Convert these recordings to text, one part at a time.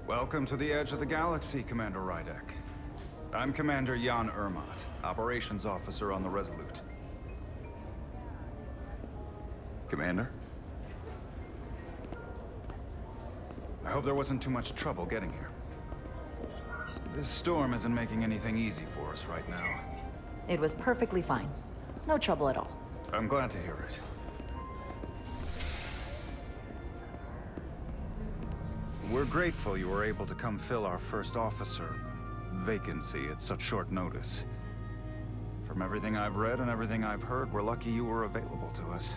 Welcome to the edge of the galaxy, Commander Rydek. I'm Commander Jan Ermot, Operations Officer on the Resolute. Commander? I hope there wasn't too much trouble getting here. This storm isn't making anything easy for us right now. It was perfectly fine. No trouble at all. I'm glad to hear it. We're grateful you were able to come fill our first officer vacancy at such short notice. From everything I've read and everything I've heard, we're lucky you were available to us.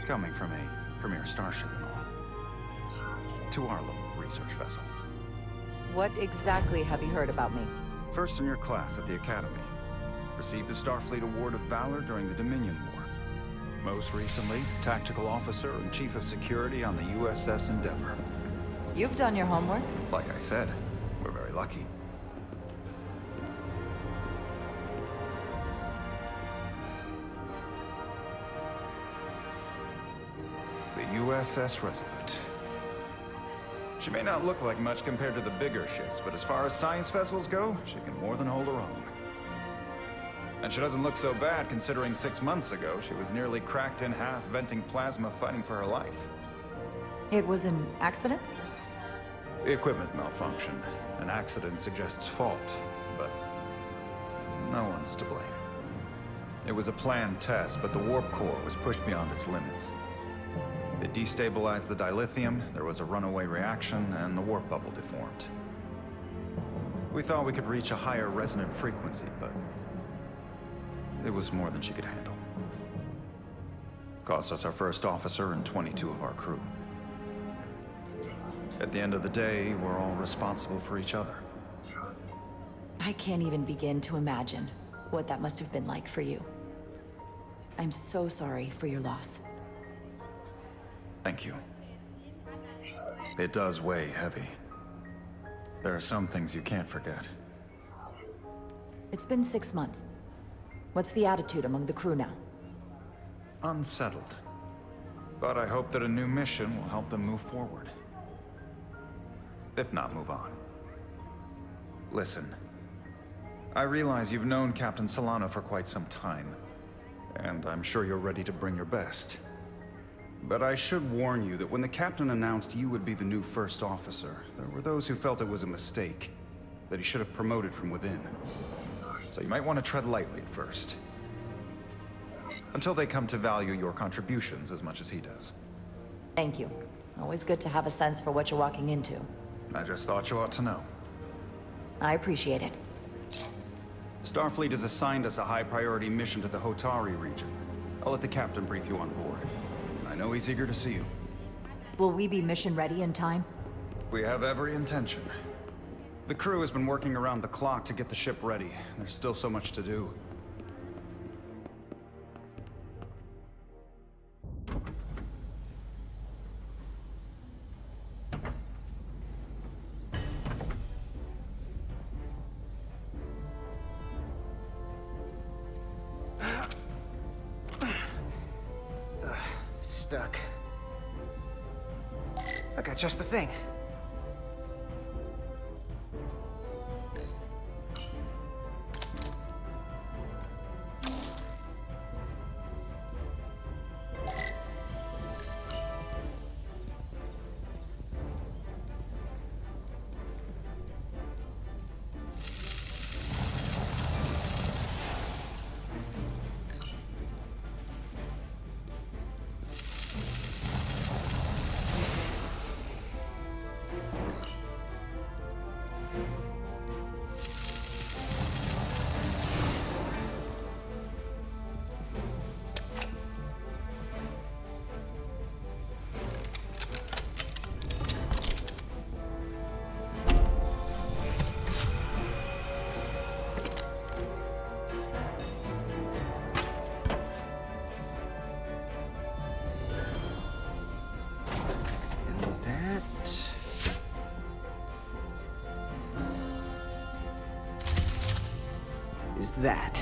Coming from a premier starship and all. To our little research vessel. What exactly have you heard about me? First in your class at the Academy. Received the Starfleet Award of Valor during the Dominion War. Most recently, Tactical Officer and Chief of Security on the USS Endeavor. You've done your homework. Like I said, we're very lucky. The USS Resolute. She may not look like much compared to the bigger ships, but as far as science vessels go, she can more than hold her own. And she doesn't look so bad considering 6 months ago she was nearly cracked in half, venting plasma, fighting for her life. It was an accident? The equipment malfunction. An accident suggests fault, but no one's to blame. It was a planned test, but the warp core was pushed beyond its limits. It destabilized the dilithium, there was a runaway reaction, and the warp bubble deformed. We thought we could reach a higher resonant frequency, but it was more than she could handle. Cost us our first officer and 22 of our crew. At the end of the day, we're all responsible for each other. I can't even begin to imagine what that must have been like for you. I'm so sorry for your loss. Thank you. It does weigh heavy. There are some things you can't forget. It's been 6 months. What's the attitude among the crew now? Unsettled. But I hope that a new mission will help them move forward. If not, move on. Listen. I realize you've known Captain Solano for quite some time, and I'm sure you're ready to bring your best. But I should warn you that when the captain announced you would be the new first officer, there were those who felt it was a mistake, that he should have promoted from within. So you might want to tread lightly at first. Until they come to value your contributions as much as he does. Thank you. Always good to have a sense for what you're walking into. I just thought you ought to know. I appreciate it. Starfleet has assigned us a high-priority mission to the Hotari region. I'll let the captain brief you on board. I know he's eager to see you. Will we be mission ready in time? We have every intention. The crew has been working around the clock to get the ship ready. There's still so much to do. Stuck. I got just the thing. Is that.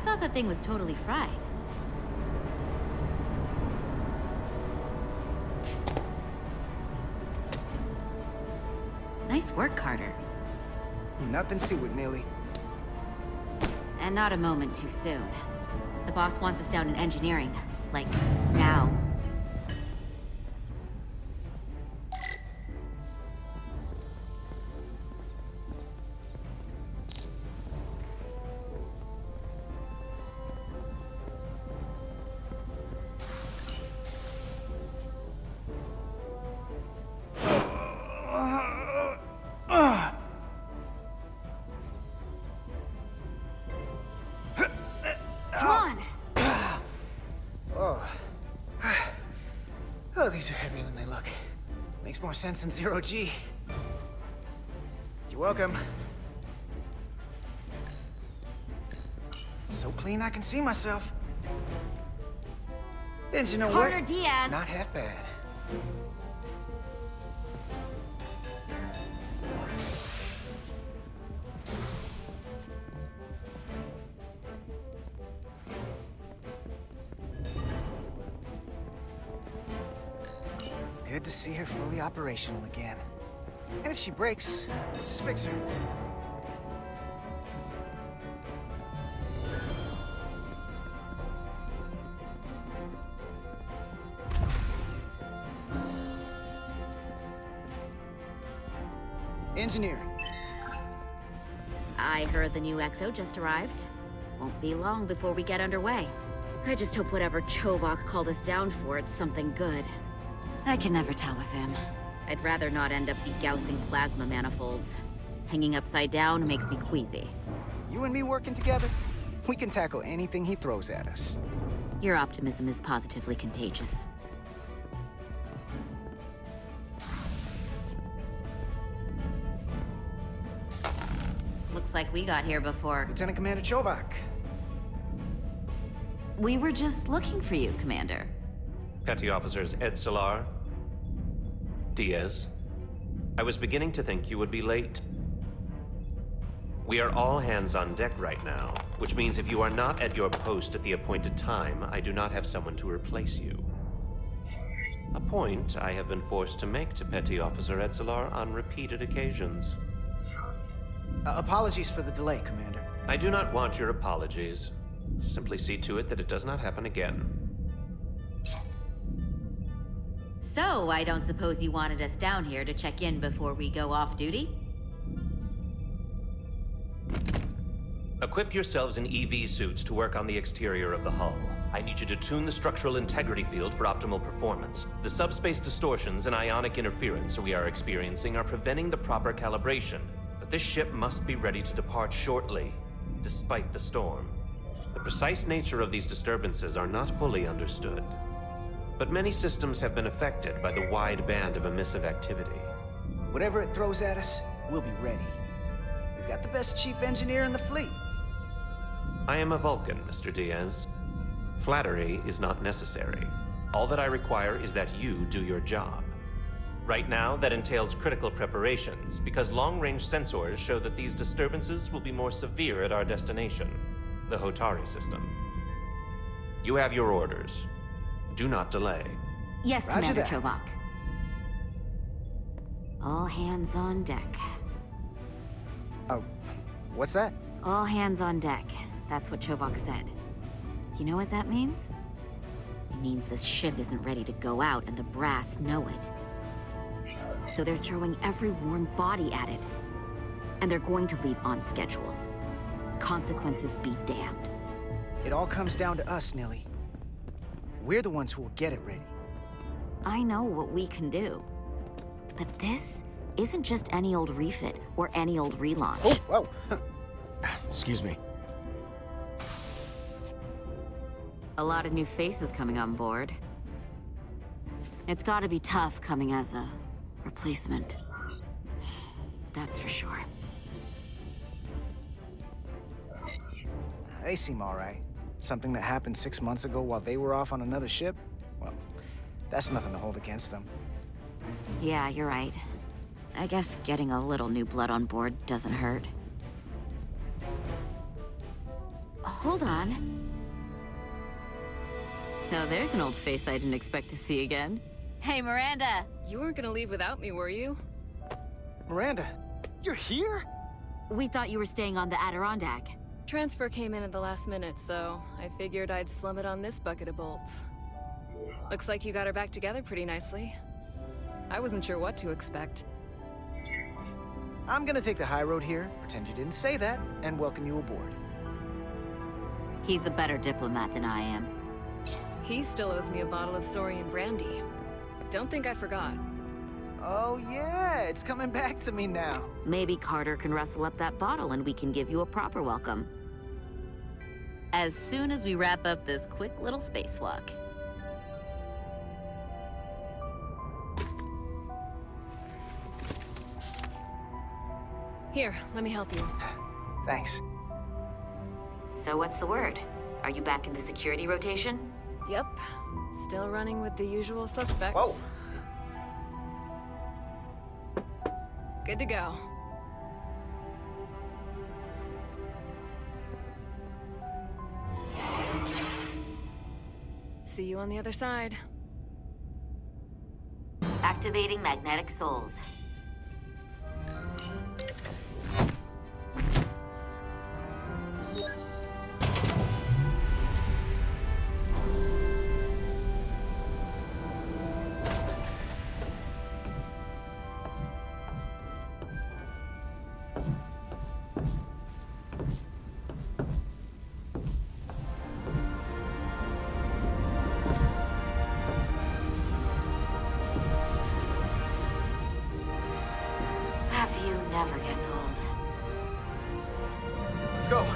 I thought that thing was totally fried. Nice work, Carter. Nothing to it, Millie. And not a moment too soon. The boss wants us down in engineering. Like, now. Oh, these are heavier than they look. Makes more sense than zero G. You're welcome. So clean I can see myself. And you know what? Carter Diaz! Not half bad. Good to see her fully operational again. And if she breaks, we'll just fix her. Engineering. I heard the new XO just arrived. Won't be long before we get underway. I just hope whatever Chovak called us down for, it's something good. I can never tell with him. I'd rather not end up degaussing plasma manifolds. Hanging upside down makes me queasy. You and me working together, we can tackle anything he throws at us. Your optimism is positively contagious. Looks like we got here before. Lieutenant Commander Chovak. We were just looking for you, Commander. Petty Officers Edselar, Diaz. I was beginning to think you would be late. We are all hands on deck right now, which means if you are not at your post at the appointed time, I do not have someone to replace you. A point I have been forced to make to Petty Officer Edselar on repeated occasions. Apologies for the delay, Commander. I do not want your apologies. Simply see to it that it does not happen again. So, I don't suppose you wanted us down here to check in before we go off duty? Equip yourselves in EV suits to work on the exterior of the hull. I need you to tune the structural integrity field for optimal performance. The subspace distortions and ionic interference we are experiencing are preventing the proper calibration. But this ship must be ready to depart shortly, despite the storm. The precise nature of these disturbances are not fully understood. But many systems have been affected by the wide band of emissive activity. Whatever it throws at us, we'll be ready. We've got the best chief engineer in the fleet. I am a Vulcan, Mr. Diaz. Flattery is not necessary. All that I require is that you do your job. Right now, that entails critical preparations, because long-range sensors show that these disturbances will be more severe at our destination, the Hotari system. You have your orders. Do not delay. Yes, Roger Commander that. Chovak. All hands on deck. Oh, what's that? All hands on deck. That's what Chovak said. You know what that means? It means this ship isn't ready to go out and the brass know it. So they're throwing every warm body at it. And they're going to leave on schedule. Consequences be damned. It all comes down to us, Nilly. We're the ones who will get it ready. I know what we can do. But this isn't just any old refit or any old relaunch. Oh, whoa. Excuse me. A lot of new faces coming on board. It's gotta be tough coming as a replacement. That's for sure. They seem all right. Something that happened 6 months ago while they were off on another ship? Well, that's nothing to hold against them. Yeah, you're right. I guess getting a little new blood on board doesn't hurt. Oh, hold on. Now there's an old face I didn't expect to see again. Hey, Miranda! You weren't gonna leave without me, were you? Miranda, you're here? We thought you were staying on the Adirondack. Transfer came in at the last minute, so I figured I'd slum it on this bucket of bolts. Looks like you got her back together pretty nicely. I wasn't sure what to expect. I'm gonna take the high road here, pretend you didn't say that, and welcome you aboard. He's a better diplomat than I am. He still owes me a bottle of Saurian brandy. Don't think I forgot. Oh yeah, it's coming back to me now. Maybe Carter can rustle up that bottle and we can give you a proper welcome. As soon as we wrap up this quick little spacewalk. Here, let me help you. Thanks. So what's the word? Are you back in the security rotation? Yep. Still running with the usual suspects. Whoa! Good to go. See you on the other side. Activating magnetic souls. Never gets old. Let's go.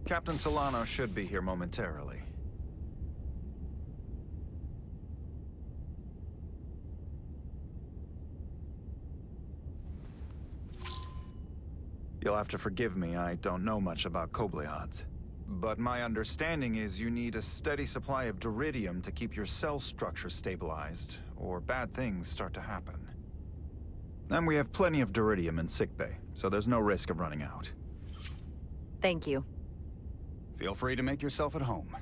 Captain Solano should be here momentarily. You'll have to forgive me, I don't know much about Kobleods. But my understanding is you need a steady supply of duridium to keep your cell structure stabilized, or bad things start to happen. And we have plenty of duridium in sickbay, so there's no risk of running out. Thank you. Feel free to make yourself at home.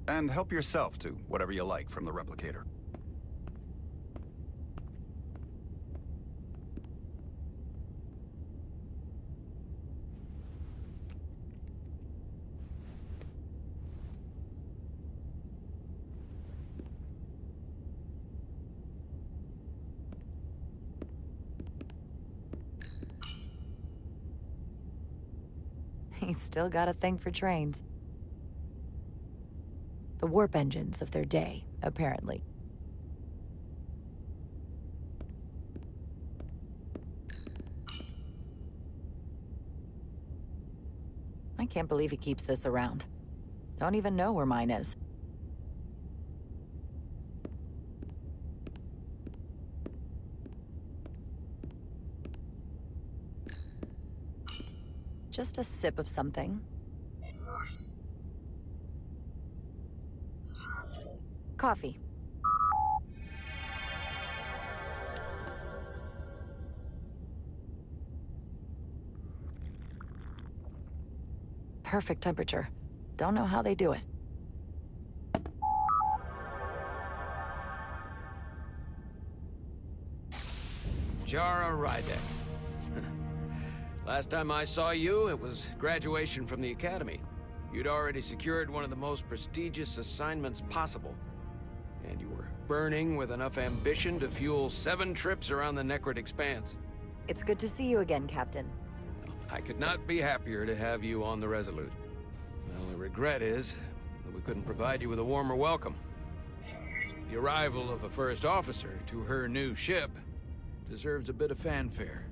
And help yourself to whatever you like from the replicator. He's still got a thing for trains. The warp engines of their day, apparently. I can't believe he keeps this around. Don't even know where mine is. Just a sip of something. Coffee. Perfect temperature. Don't know how they do it. Jara Rydek. Last time I saw you, it was graduation from the Academy. You'd already secured one of the most prestigious assignments possible. And you were burning with enough ambition to fuel 7 trips around the Necrid Expanse. It's good to see you again, Captain. I could not be happier to have you on the Resolute. My only regret is that we couldn't provide you with a warmer welcome. The arrival of a first officer to her new ship deserves a bit of fanfare.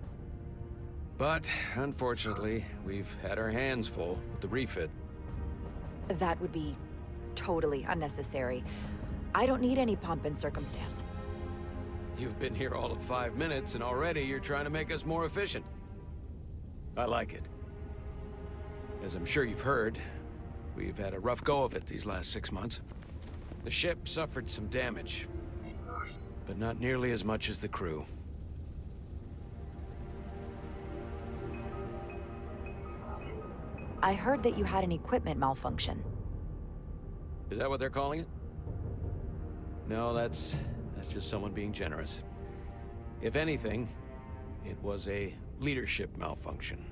But, unfortunately, we've had our hands full with the refit. That would be totally unnecessary. I don't need any pomp and circumstance. You've been here all of 5 minutes, and already you're trying to make us more efficient. I like it. As I'm sure you've heard, we've had a rough go of it these last 6 months. The ship suffered some damage, but not nearly as much as the crew. I heard that you had an equipment malfunction. Is that what they're calling it? No, that's just someone being generous. If anything, it was a leadership malfunction.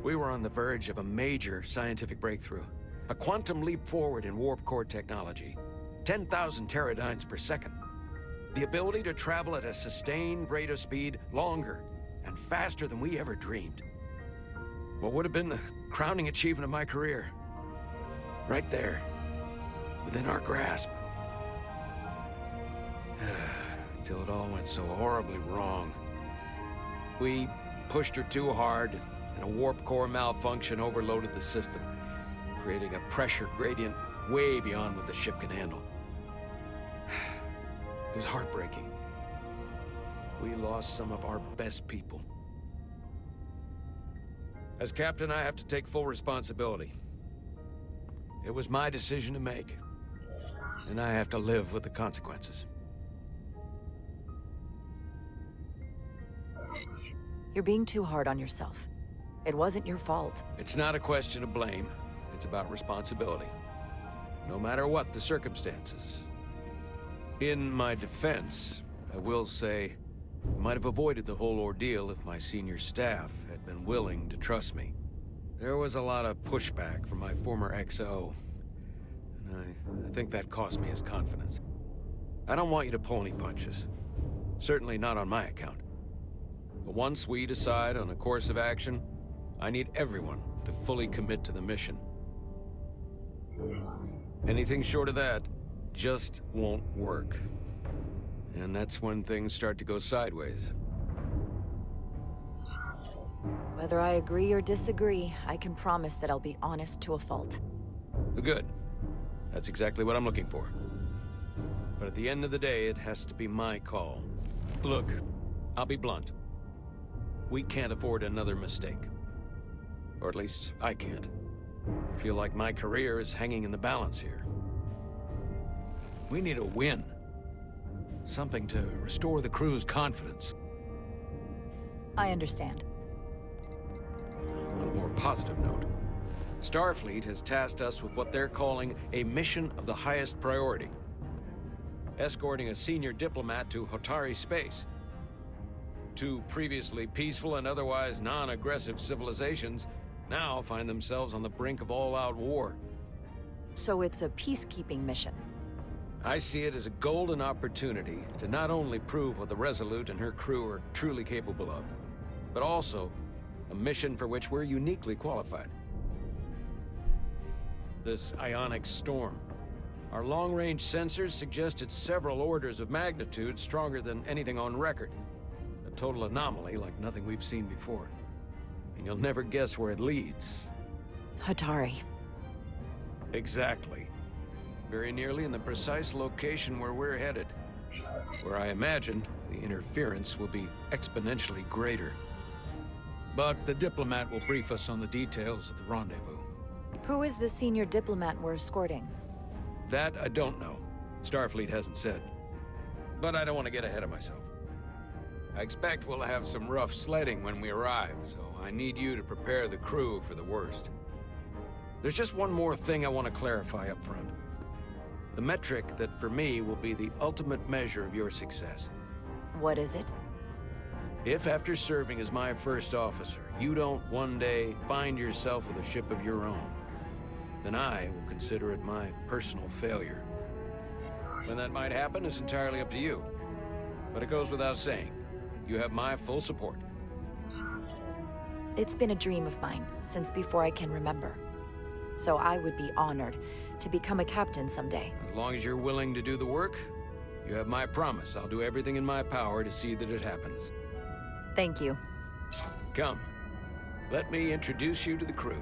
We were on the verge of a major scientific breakthrough. A quantum leap forward in warp core technology. 10,000 teradynes per second. The ability to travel at a sustained rate of speed longer and faster than we ever dreamed. What would have been the crowning achievement of my career. Right there, within our grasp. Until it all went so horribly wrong. We pushed her too hard, and a warp core malfunction overloaded the system, creating a pressure gradient way beyond what the ship can handle. It was heartbreaking. We lost some of our best people. As captain, I have to take full responsibility. It was my decision to make, and I have to live with the consequences. You're being too hard on yourself. It wasn't your fault. It's not a question of blame. It's about responsibility. No matter what the circumstances. In my defense, I will say, I might have avoided the whole ordeal if my senior staff had been willing to trust me. There was a lot of pushback from my former XO, and I think that cost me his confidence. I don't want you to pull any punches. Certainly not on my account. But once we decide on a course of action, I need everyone to fully commit to the mission. Anything short of that just won't work. And that's when things start to go sideways. Whether I agree or disagree, I can promise that I'll be honest to a fault. Good. That's exactly what I'm looking for. But at the end of the day, it has to be my call. Look, I'll be blunt. We can't afford another mistake. Or at least, I can't. I feel like my career is hanging in the balance here. We need a win. Something to restore the crew's confidence. I understand. On a more positive note, Starfleet has tasked us with what they're calling a mission of the highest priority. Escorting a senior diplomat to Hotari space. Two previously peaceful and otherwise non-aggressive civilizations now find themselves on the brink of all-out war. So it's a peacekeeping mission. I see it as a golden opportunity to not only prove what the Resolute and her crew are truly capable of, but also a mission for which we're uniquely qualified. This ionic storm. Our long-range sensors suggest it's several orders of magnitude stronger than anything on record. A total anomaly like nothing we've seen before. And you'll never guess where it leads. Hotari. Exactly. Very nearly in the precise location where we're headed. Where I imagine the interference will be exponentially greater. But the diplomat will brief us on the details of the rendezvous. Who is the senior diplomat we're escorting? That I don't know. Starfleet hasn't said. But I don't want to get ahead of myself. I expect we'll have some rough sledding when we arrive, so I need you to prepare the crew for the worst. There's just one more thing I want to clarify up front. The metric that for me will be the ultimate measure of your success. What is it? If after serving as my first officer, you don't one day find yourself with a ship of your own, then I will consider it my personal failure. When that might happen is entirely up to you. But it goes without saying, you have my full support. It's been a dream of mine since before I can remember. so I would be honored to become a captain someday. As long as you're willing to do the work, you have my promise. I'll do everything in my power to see that it happens. Thank you. Come, let me introduce you to the crew.